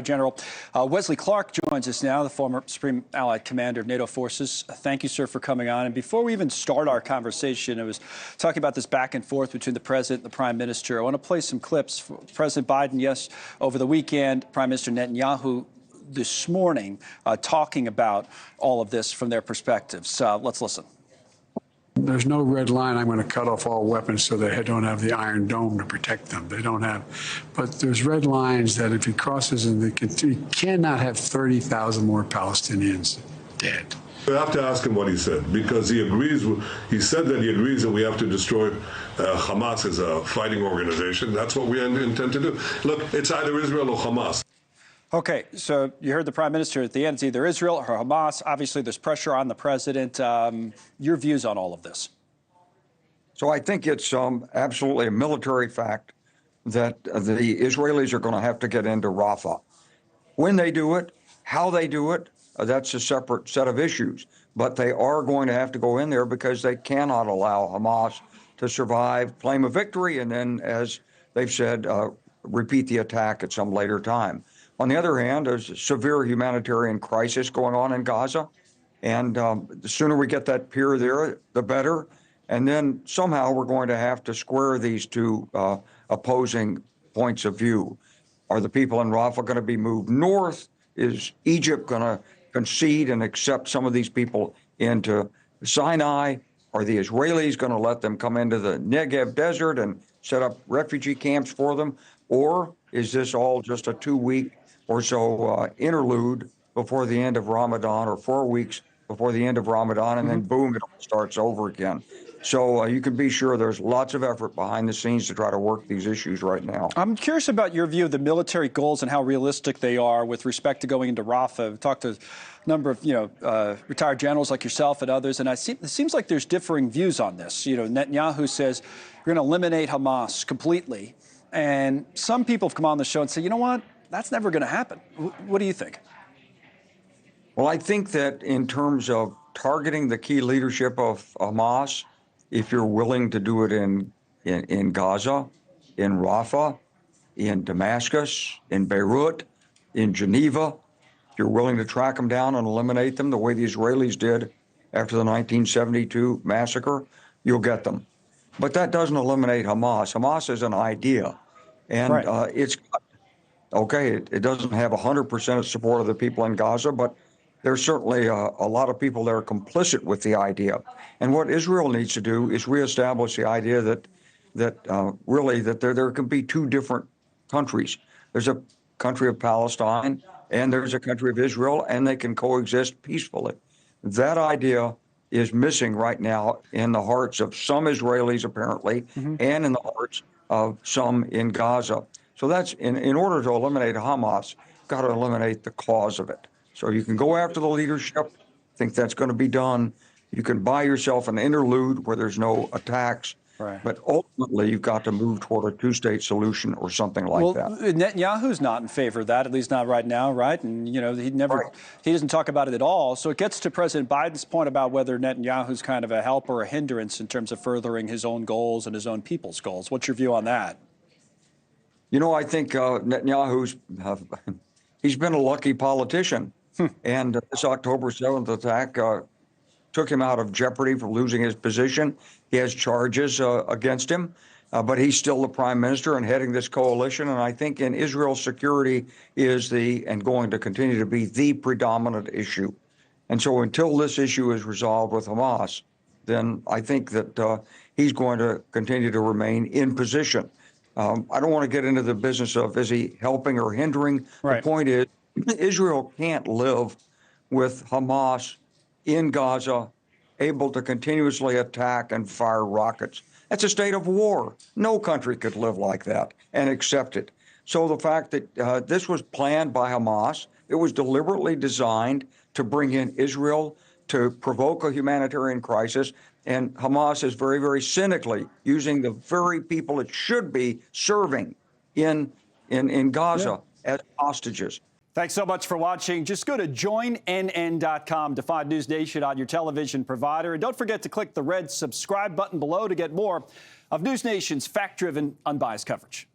General Wesley Clark joins us now, the former Supreme Allied Commander of NATO forces. Thank you, sir, for coming on. And before we even start our conversation, I was talking about this back and forth between the president and the prime minister. I want to play some clips. President Biden, yes, over the weekend, Prime Minister Netanyahu this morning talking about all of this from their perspectives. Let's listen. There's no red line. I'm going to cut off all weapons so they don't have the Iron Dome to protect them. They don't have. But there's red lines that if he crosses, he cannot have 30,000 more Palestinians dead. We have to ask him what he said, because he agrees. He said that he agrees that we have to destroy Hamas as a fighting organization. That's what we intend to do. Look, it's either Israel or Hamas. Okay, so you heard the prime minister at the end. It's either Israel or Hamas. Obviously, there's pressure on the president. Your views on all of this? So I think it's absolutely a military fact that the Israelis are going to have to get into Rafah. When they do it, how they do it, that's a separate set of issues. But they are going to have to go in there because they cannot allow Hamas to survive, claim a victory, and then, as they've said, repeat the attack at some later time. On the other hand, there's a severe humanitarian crisis going on in Gaza. And the sooner we get that pier there, the better. And then somehow we're going to have to square these two opposing points of view. Are the people in Rafah going to be moved north? Is Egypt going to concede and accept some of these people into Sinai? Are the Israelis going to let them come into the Negev desert and set up refugee camps for them? Or is this all just a 2-week or so interlude before the end of Ramadan, or 4 weeks before the end of Ramadan, and then boom, it all starts over again? So you can be sure there's lots of effort behind the scenes to try to work these issues right now. I'm curious about your view of the military goals and how realistic they are with respect to going into Rafah. I've talked to a number of, retired generals like yourself and others, and it seems like there's differing views on this. Netanyahu says we're going to eliminate Hamas completely. And some people have come on the show and say, you know what, that's never going to happen. What do you think? Well, I think that in terms of targeting the key leadership of Hamas, if you're willing to do it in Gaza, in Rafah, in Damascus, in Beirut, in Geneva, if you're willing to track them down and eliminate them the way the Israelis did after the 1972 massacre, you'll get them. But that doesn't eliminate Hamas. Hamas is an idea. And right. It doesn't have 100% of support of the people in Gaza, but there's certainly a lot of people that are complicit with the idea. And what Israel needs to do is reestablish the idea that there can be two different countries. There's a country of Palestine and there's a country of Israel, and they can coexist peacefully. That idea is missing right now in the hearts of some Israelis, apparently, and in the hearts of some in Gaza. So that's in order to eliminate Hamas, you've got to eliminate the cause of it. So you can go after the leadership. I think that's going to be done. You can buy yourself an interlude where there's no attacks. Right. But ultimately, you've got to move toward a two-state solution or something like that. Netanyahu's not in favor of that, at least not right now, right? And, he doesn't talk about it at all. So it gets to President Biden's point about whether Netanyahu's kind of a help or a hindrance in terms of furthering his own goals and his own people's goals. What's your view on that? I think Netanyahu's, he's been a lucky politician. And this October 7th attack took him out of jeopardy for losing his position. He has charges against him, but he's still the prime minister and heading this coalition. And I think in Israel, security is and going to continue to be the predominant issue. And so until this issue is resolved with Hamas, then I think that he's going to continue to remain in position. I don't want to get into the business of is he helping or hindering. Right. The point is, Israel can't live with Hamas in Gaza, able to continuously attack and fire rockets. That's a state of war. No country could live like that and accept it. So the fact that this was planned by Hamas, it was deliberately designed to bring in Israel, to provoke a humanitarian crisis, and Hamas is very, very cynically using the very people it should be serving in Gaza as hostages. Thanks so much for watching. Just go to joinnn.com to find NewsNation on your television provider. And don't forget to click the red subscribe button below to get more of NewsNation's fact-driven, unbiased coverage.